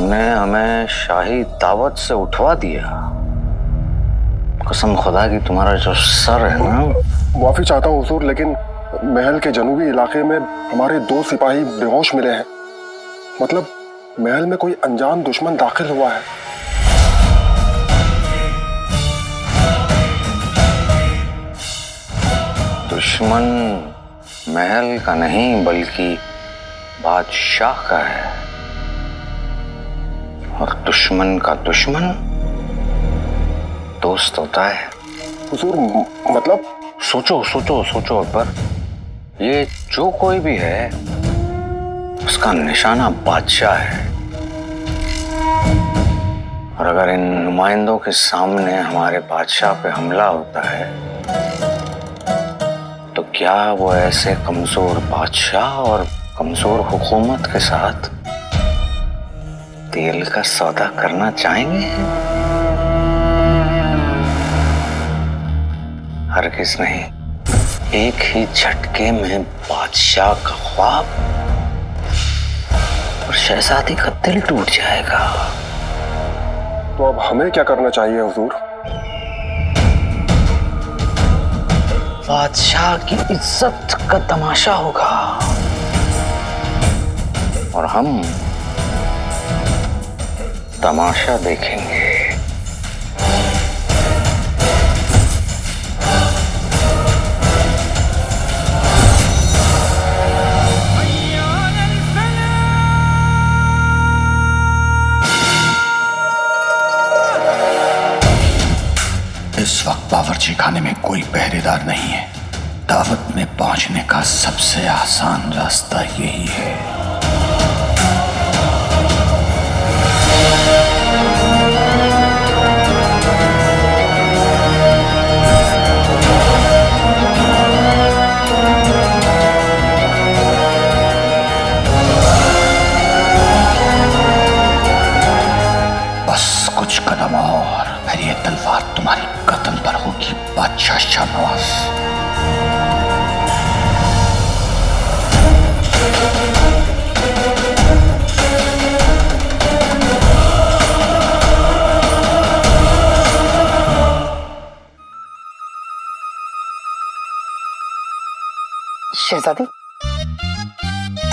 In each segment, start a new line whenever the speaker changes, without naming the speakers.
तुमने हमें शाही दावत से उठवा दिया। कसम खुदा की तुम्हारा जो सर है ना।
माफी चाहता हूँ हुजूर, लेकिन महल के जनूबी इलाके में हमारे 2 सिपाही बेहोश मिले हैं। मतलब महल में कोई अनजान दुश्मन दाखिल हुआ है।
दुश्मन महल का नहीं बल्कि बादशाह का है, और दुश्मन का दुश्मन दोस्त होता है।
हुजूर मतलब
सोचो सोचो सोचो अकबर, ये जो कोई भी है उसका निशाना बादशाह है। और अगर इन नुमाइंदों के सामने हमारे बादशाह पे हमला होता है तो क्या वो ऐसे कमजोर बादशाह और कमजोर हुकूमत के साथ तेल का सौदा करना चाहेंगे? हरगिज नहीं। एक ही झटके में बादशाह का ख्वाब और शहजादी का दिल टूट जाएगा।
तो अब हमें क्या करना चाहिए हुजूर?
बादशाह की इज्जत का तमाशा होगा और हम तमाशा देखेंगे।
इस वक्त बावर्ची खाने में कोई पहरेदार नहीं है। दावत में पहुंचने का सबसे आसान रास्ता यही है। बस कुछ कदम और फिर ये तलवार तुम्हारी गर्दन पर होगी बादशाह शाहनवाज।
शहजादी,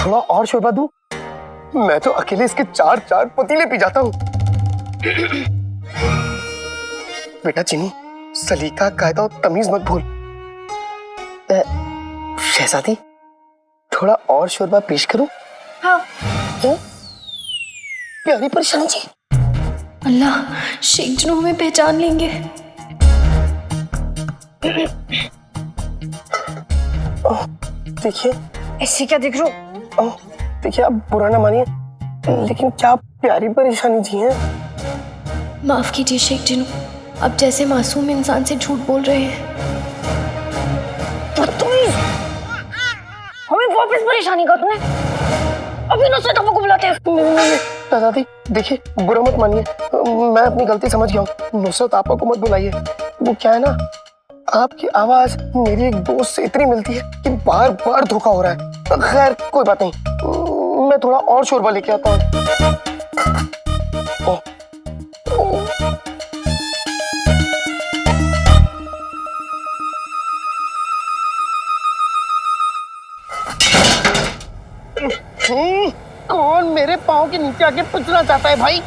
थोड़ा और शोरबा दूं? मैं तो अकेले इसके 4 पतीले पी जाता हूं। बेटा चिनी, सलीका कायदा और तमीज मत भूल। शहजादी, थोड़ा और शोरबा पेश करूं?
हाँ।
क्यों? प्यारी परेशानी जी।
अल्लाह, शेख जिन्हों हमें पहचान लेंगे।
देखिए,
ऐसे क्या देख रहे हो?
देखिए आप बुरा ना मानिए, लेकिन क्या प्यारी परेशानी जी हैं?
माफ कीजिए शेख जिन्हों, अब जैसे मासूम इंसान से झूठ बोल रहे हैं।
हमें वापस परेशानी का तुमने अभी नुसरत आपको बुलाते हैं।
नहीं, दादी देखिए, बुरा मत मानिए, मैं अपनी गलती समझ गया हूँ। नुसरत आपा को मत बुलाइए। वो क्या है ना, आपकी आवाज मेरी एक दोस्त से इतनी मिलती है कि बार बार धोखा हो रहा है। खैर कोई बात नहीं, मैं थोड़ा और शोरबा लेके आता हूँ। कौन मेरे पाँव के नीचे आके पूछना चाहता है भाई?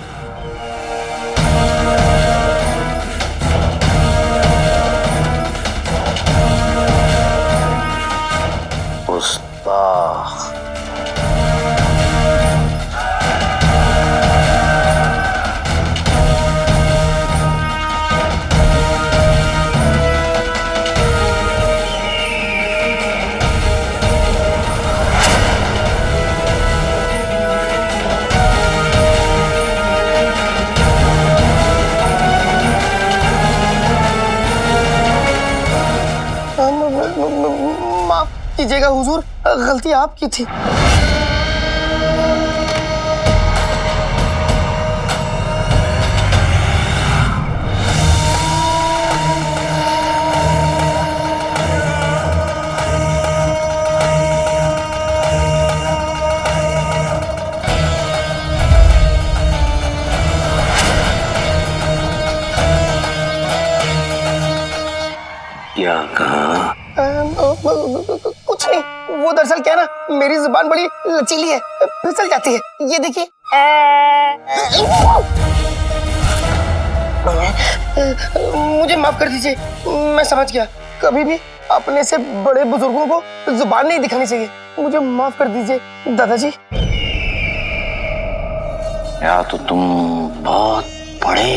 माफ कीजिएगा हुजूर, गलती आपकी थी।
कहा?
कुछ नहीं, वो दरअसल क्या है ना, मेरी जुबान बड़ी लचीली है, फिसल जाती है। ये देखिए। मुझे माफ कर दीजिए, मैं समझ गया। कभी भी अपने से बड़े बुजुर्गों को जुबान नहीं दिखानी चाहिए। मुझे माफ कर दीजिए दादाजी।
या तो तुम बहुत बड़े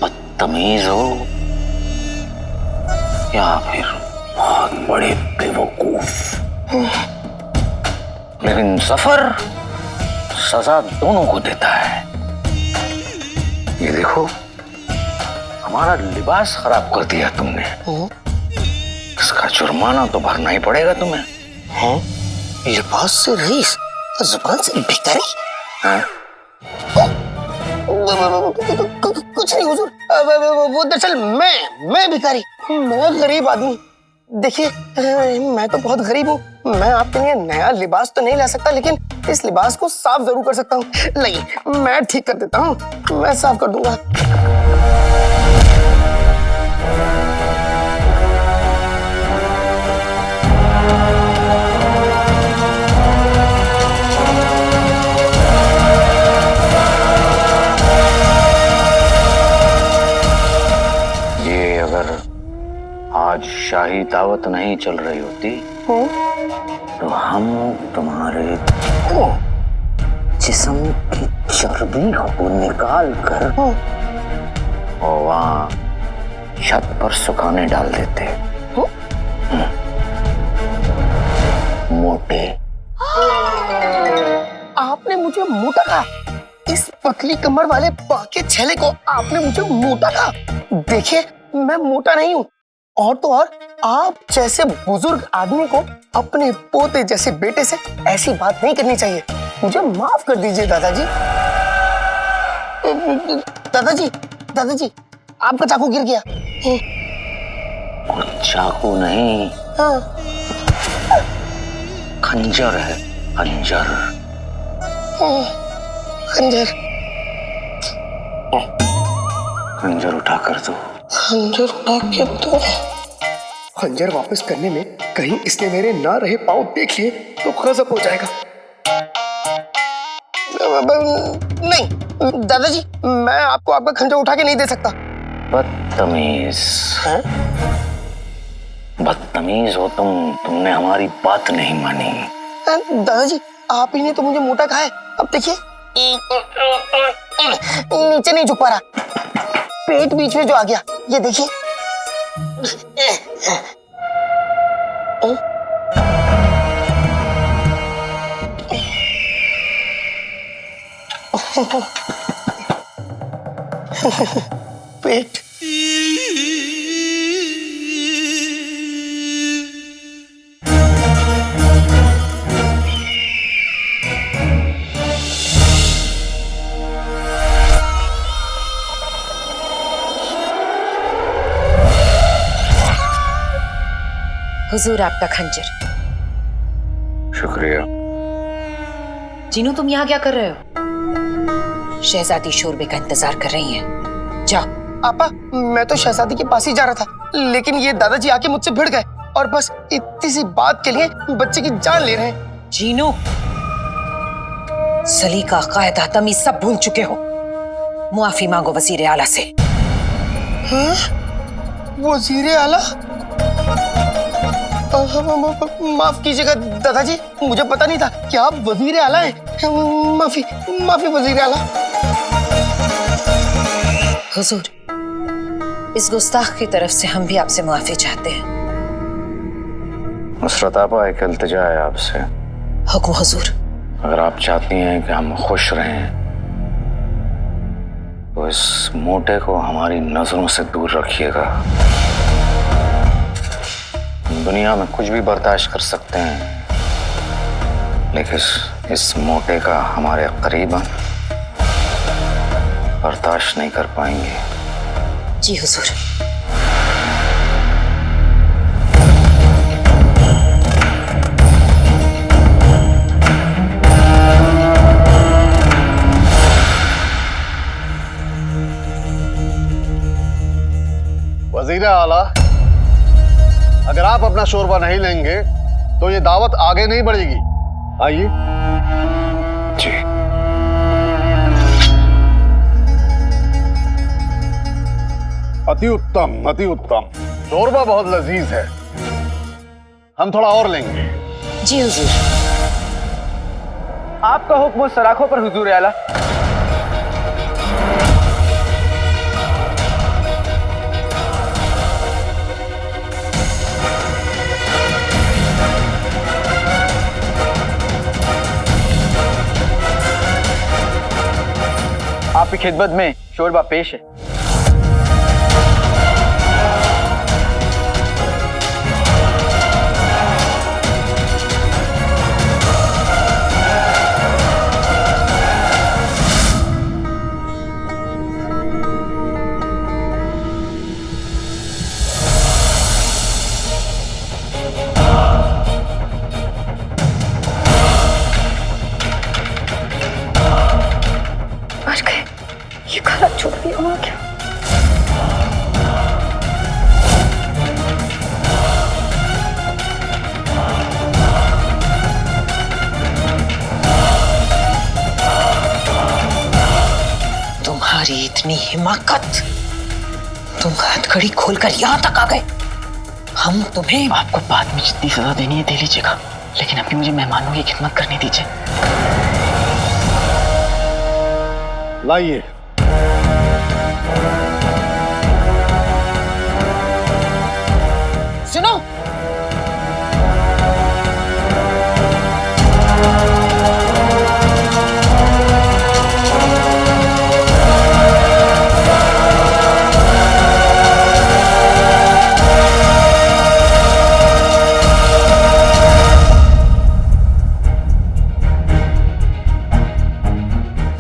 बदतमीज हो या फिर बहुत बड़े बेवकूफ। लेकिन सफर सजा दोनों को देता है। ये देखो, हमारा लिबास खराब कर दिया तुमने। इसका जुर्माना तो भरना ही पड़ेगा तुम्हें।
लिबास से रईस, जुबान से भिखारी।
हाँ?
कुछ नहीं हुजूर, वो दरअसल मैं भिखारी, मैं गरीब आदमी। देखिए, मैं तो बहुत गरीब हूँ। मैं आपके लिए नया लिबास तो नहीं ला सकता, लेकिन इस लिबास को साफ जरूर कर सकता हूँ। नहीं, मैं ठीक कर देता हूँ, मैं साफ कर दूंगा।
ये अगर आज शाही दावत नहीं चल रही होती तो हम तुम्हारे जिस्म की चर्बी को निकाल कर और वहां छत पर सुखाने डाल देते। मोटे।
आपने मुझे मोटा कहा? इस पतली कमर वाले बाके छेले को आपने मुझे मोटा कहा? देखिए, मैं मोटा नहीं हूँ, और तो और आप जैसे बुजुर्ग आदमी को अपने पोते जैसे बेटे से ऐसी बात नहीं करनी चाहिए। मुझे माफ कर दीजिए दादाजी। दादाजी, आपका चाकू गिर गया।
चाकू नहीं,
हाँ।
खंजर है, खंजर।
खंजर।
खंजर उठा कर दो।
खंजर उठा के दो। खंजर वापस करने में कहीं इसने मेरे ना रहे पाँव देख लिए तो गजब हो जाएगा। नहीं दादाजी, मैं आपको आपका खंजर उठा के नहीं दे सकता।
बदतमीज। बदतमीज हो तुमने हमारी बात नहीं मानी।
दादाजी, आप ही ने तो मुझे मोटा कहा है। अब देखिए, नीचे नहीं झुक पा रहा, पेट बीच में जो आ गया, ये देखिए। पेट।
हुजूर, आपका खंजर।
शुक्रिया।
जीनू, तुम यहाँ क्या कर रहे हो? शहजादी शोरबे का इंतजार कर रही हैं। जाओ।
आपा, मैं तो शहजादी के पास ही जा रहा था, लेकिन ये दादाजी आके मुझसे भिड़ गए और बस इतनी सी बात के लिए बच्चे की जान ले रहे हैं।
जीनू, सलीका, कायदा, तमीज सब भूल चुके हो। मुआफी मांगो वजीर आला से।
वजीर आला? माफ कीजिएगा दादाजी, मुझे पता नहीं था कि आप वजीर आला हैं। माफी वजीर आला।
हुजूर, इस गुस्ताख की तरफ से हम भी आपसे मुआफी चाहते हैं।
नुसरत आपा, एक इल्तिजा है आपसे।
हुक्म हुजूर।
अगर आप चाहती हैं कि हम खुश रहें तो इस मोटे को हमारी नजरों से दूर रखिएगा। दुनिया में कुछ भी बर्दाश्त कर सकते हैं, लेकिन इस मोटे का हमारे करीबन बर्दाश्त नहीं कर पाएंगे।
जी हुजूर।
वजीर आला, अगर आप अपना शोरबा नहीं लेंगे तो ये दावत आगे नहीं बढ़ेगी। आइए।
जी।
अति उत्तम, अति उत्तम। शोरबा बहुत लजीज है, हम थोड़ा और लेंगे।
जी हुजूर।
आपका हुक्म सराखों पर हुजूर आला। आपकी खिदमत में शोरबा पेश है।
ये खाना छोड़ दिया हुआ क्या?
तुम्हारी इतनी हिमाकत, तुम हथकड़ी खोलकर यहाँ तक आ गए। हम तुम्हें
आपको बाद में जितनी सजा देनी है दे लीजिएगा, लेकिन अभी मुझे मेहमानों की खिदमत करने दीजिए।
लाइए।
सुनो,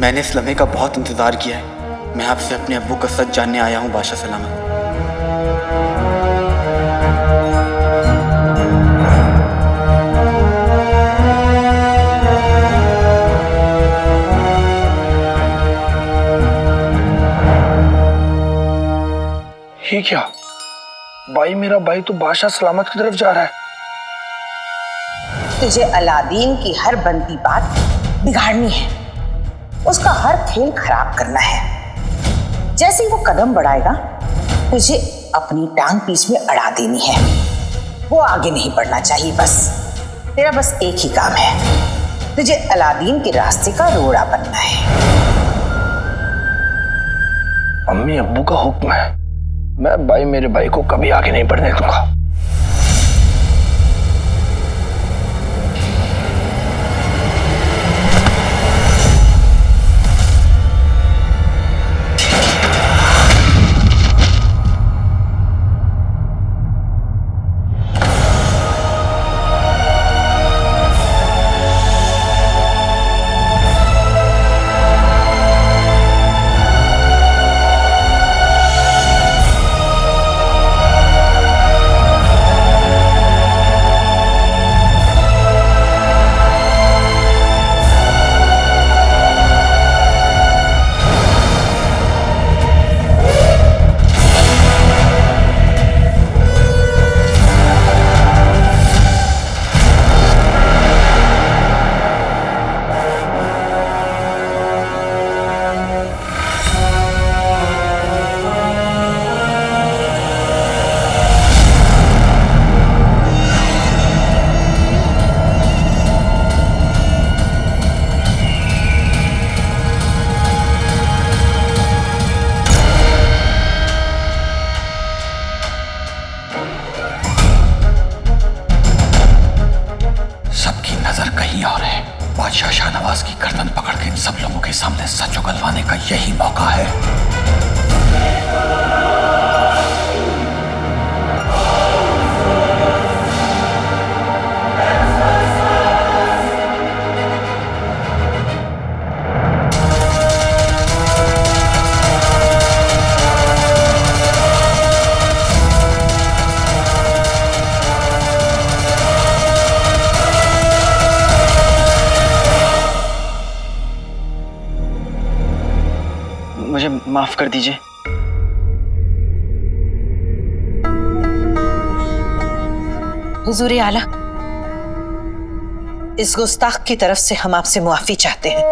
मैंने इस लम्हे का बहुत इंतजार किया है। मैं आपसे अपने अब्बू का सच जानने आया हूँ बादशाह सलामत।
ये क्या भाई, मेरा भाई तो बादशाह सलामत की तरफ जा रहा है।
तुझे अलादीन की हर बनती बात बिगाड़नी है, उसका हर खेल खराब करना है। जैसे ही वो कदम बढ़ाएगा तुझे अपनी टांग पीछ में अड़ा देनी है। वो आगे नहीं बढ़ना चाहिए। बस तेरा बस एक ही काम है, तुझे अलादीन के रास्ते का रोड़ा बनना है।
अम्मी अब्बू का हुक्म है, मैं भाई मेरे भाई को कभी आगे नहीं बढ़ने दूंगा।
बादशाह शाहनवाज की गर्दन पकड़ के इन सब लोगों के सामने सच उगलवाने का यही मौका है।
मुझे माफ कर दीजिए।
हुजूर आला, इस गुस्ताख की तरफ से हम आपसे मुआफी चाहते हैं।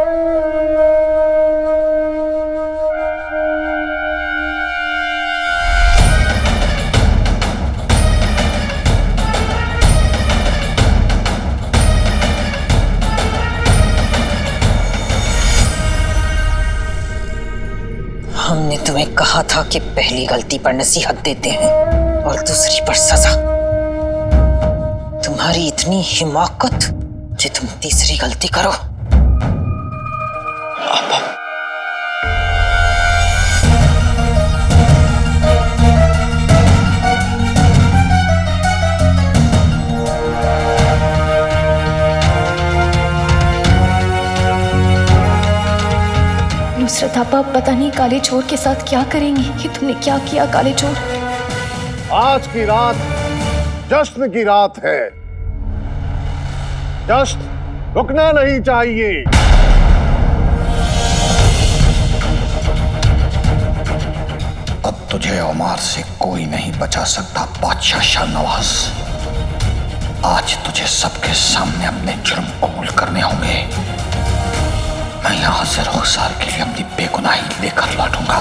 हमने तुम्हें कहा था कि पहली गलती पर नसीहत देते हैं और दूसरी पर सजा। तुम्हारी इतनी हिमाकत कि तुम तीसरी गलती करो।
नुसरत आपा पता नहीं काले चोर के साथ क्या करेंगी। ये तुमने क्या किया काले चोर?
आज की रात जश्न की रात है। जश्न रुकना नहीं चाहिए।
अब तुझे उमार से कोई नहीं बचा सकता बादशाह शाहनवाज। आज तुझे सबके सामने अपने जुर्म कबूल करने होंगे। मैं यहाँ से रुखसार के लिए अपनी बेगुनाही लेकर लौटूंगा।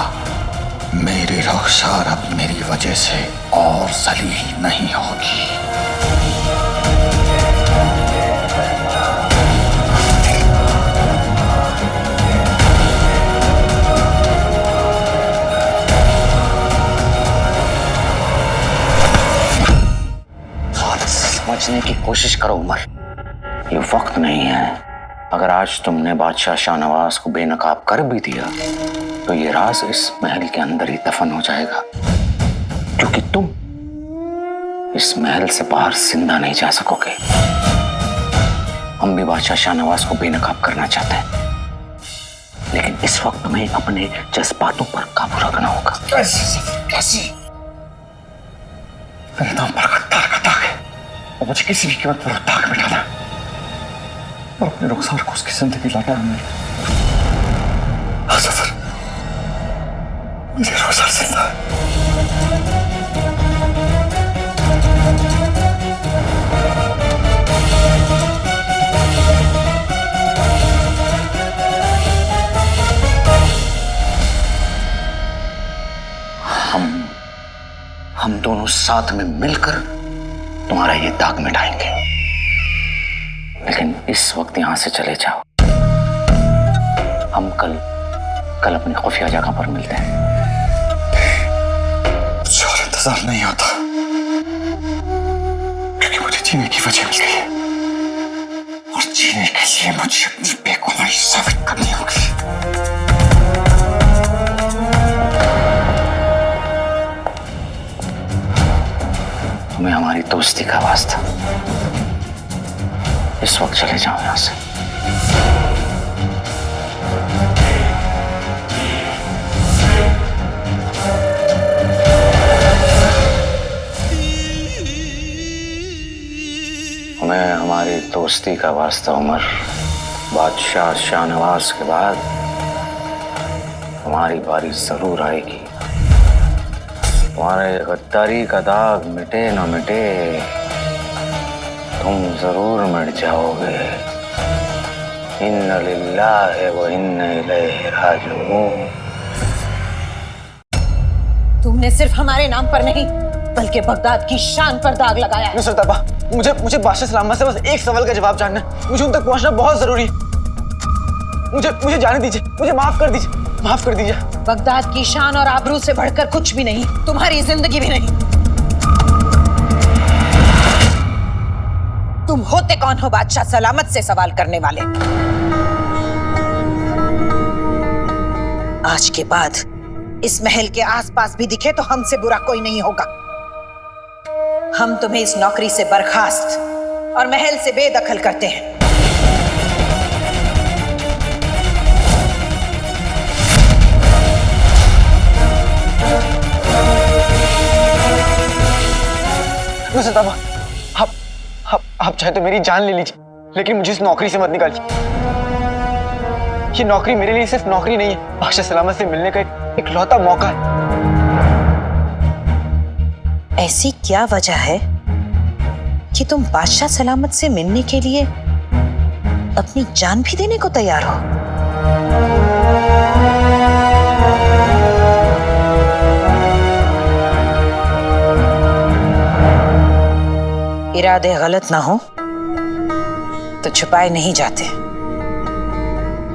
मेरी रुखसार अब मेरी वजह से और जलील नहीं होगी।
समझने की कोशिश करो उमर, ये वक्त नहीं है। अगर आज तुमने बादशाह शाहनवाज को बेनकाब कर भी दिया तो ये राज इस महल के अंदर ही दफन हो जाएगा, क्योंकि तुम इस महल से बाहर जिंदा नहीं जा सकोगे। हम भी बादशाह शाहनवाज को बेनकाब करना चाहते हैं, लेकिन इस वक्त हमें अपने जज्बातों पर काबू रखना होगा।
कैसी? मेरे नाम पर गद्दार का दाग है और मुझे किसी भी कीमत पर दाग मिटाना और अपने रुखसार को उसकी जिंदगी लाना है। हाँ सफर, मेरे रुखसार जिंदा है।
हम दोनों साथ में मिलकर तुम्हारा ये दाग मिटाएंगे, लेकिन इस वक्त यहां से चले जाओ। हम कल अपनी खुफिया जगह पर मिलते हैं।
मुझे और इंतजार नहीं होता, क्योंकि मुझे जीने की वजह मिल गई है और जीने के लिए मुझे अपनी बेगुनाही साबित करनी होगी।
तुम्हें हमारी दोस्ती का वास्ता, इस वक्त चले जाओ यहां से। हमें हमारी दोस्ती का वास्ता उमर, बादशाह शाहनवाज के बाद हमारी बारी जरूर आएगी। तुम्हारे गद्दारी का दाग मिटे न मिटे, तुम जरूर मिट जाओगे। इन्ना लिल्लाहि व इन्ना इलैहि राजिऊन।
तुमने सिर्फ हमारे नाम पर नहीं बल्कि बगदाद की शान पर दाग लगाया है।
नुसरत अब्बा, मुझे बादशाह सलामत से बस एक सवाल का जवाब जानना है। मुझे उन तक पहुंचना बहुत जरूरी है। मुझे जाने दीजिए, मुझे माफ कर दीजिए, माफ कर दीजिए।
बगदाद की शान और आबरू से बढ़कर कुछ भी नहीं, तुम्हारी जिंदगी भी नहीं। तुम होते कौन हो बादशाह सलामत से सवाल करने वाले? आज के बाद इस महल के आसपास भी दिखे तो हमसे बुरा कोई नहीं होगा। हम तुम्हें इस नौकरी से बर्खास्त और महल से बेदखल करते हैं।
नुसरत अब्बा, आप चाहे तो मेरी जान ले लीजिए, लेकिन मुझे इस नौकरी से मत निकालिए। ये नौकरी मेरे लिए सिर्फ नौकरी नहीं है, बादशाह सलामत से मिलने का एक लौता मौका है।
ऐसी क्या वजह है कि तुम बादशाह सलामत से मिलने के लिए अपनी जान भी देने को तैयार हो। इरादे गलत ना हो तो छुपाए नहीं जाते।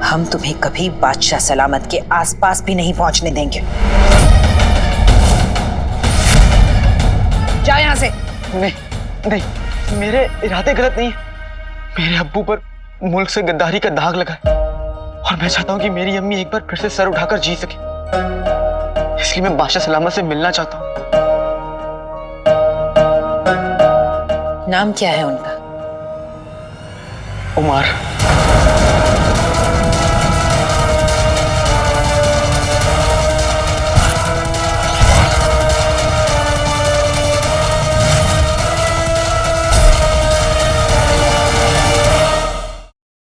हम तुम्हें कभी बादशाह सलामत के आसपास भी नहीं पहुंचने देंगे। जा यहां से।
नहीं नहीं, मेरे इरादे गलत नहीं है। मेरे अब्बू पर मुल्क से गद्दारी का दाग लगा है और मैं चाहता हूं कि मेरी अम्मी एक बार फिर से सर उठाकर जी सके। इसलिए मैं बादशाह सलामत से मिलना चाहता हूं।
नाम क्या है उनका?
उमर।